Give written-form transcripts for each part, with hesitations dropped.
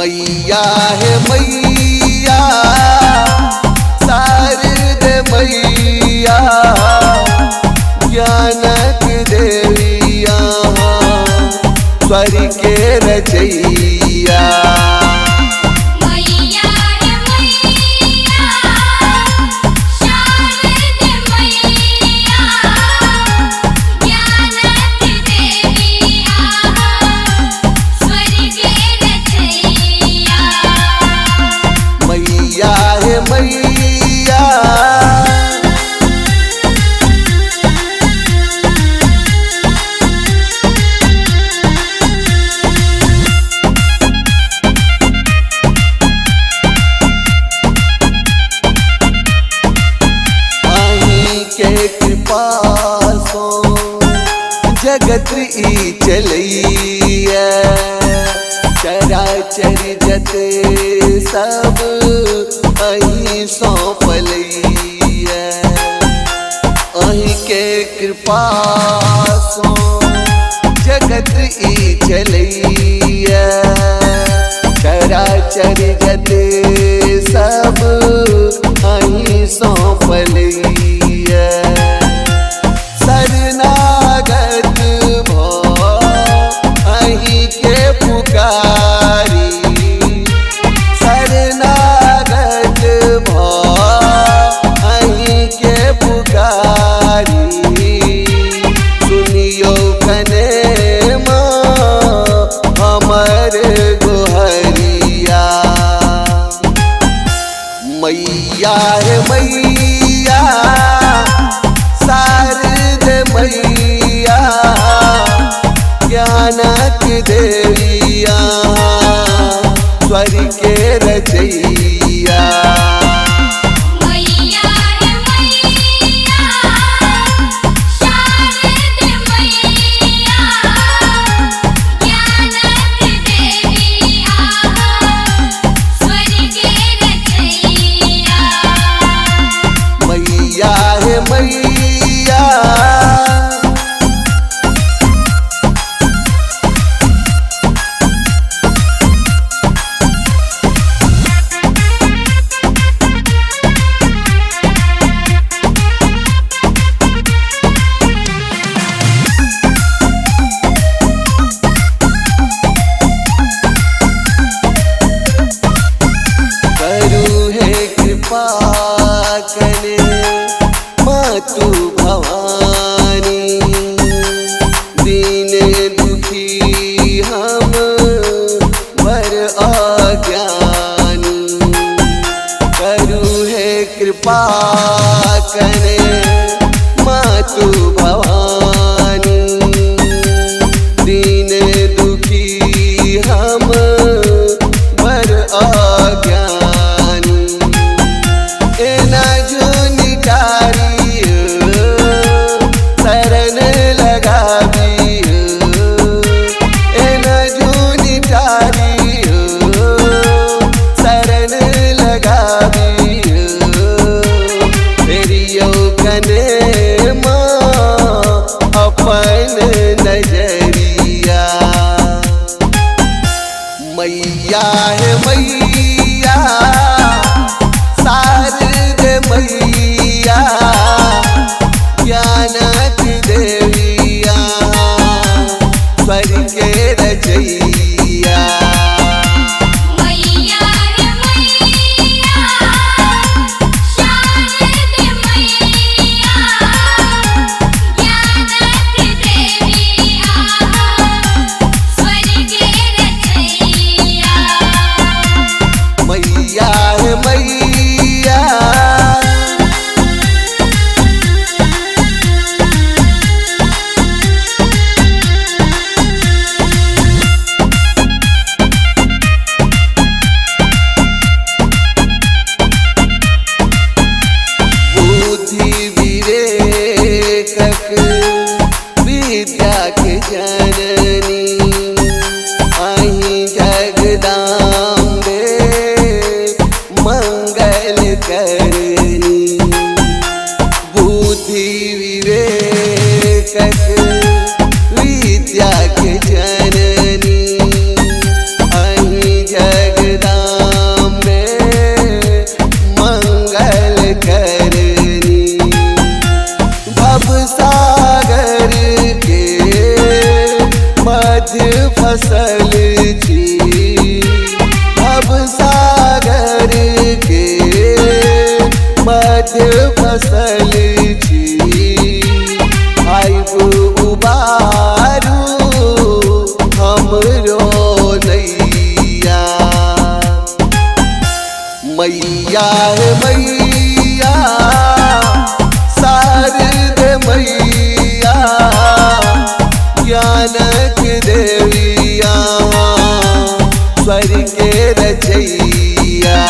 मैया है मैया शारद मैया ज्ञानक देविया स्वर के रचैया। मैया है मैया के कृपा सो जगत ई चलैया चराचर जते सब अहीं सौंपलैया। अहीं के कृपा सो जगत ई चलैया चराचर जते सब अहीं सौंपलैया। शरणागत भो अहीं के पुकारी शरणागत भो अहीं के पुकारी सुनियो कने माँ हमर गोहरिया। मैया है मैया शारद मैया ज्ञानक देविया स्वर के रचैया। मैया है मैया करू है कृपा कने मातु भवानी दीन दुखी हम वर अज्ञानी। करू है कृपा कने मातु भवानी दीन दुखी हम वर अज्ञानी। एना जो निटारियो शरण लगाबियो एना जो निटारियो शरण लगाबियो फेरियो कने माँ अपन नजरिया। मैया है मैया शारद मैया ज्ञानक देविया स्वर के रचैया। मध्य फसल छी आइब उबारू हमरो नैया मैया मैया शारद मैया ज्ञानक देविया स्वर्ग के रचैया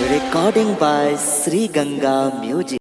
Recording by Sri Ganga Music.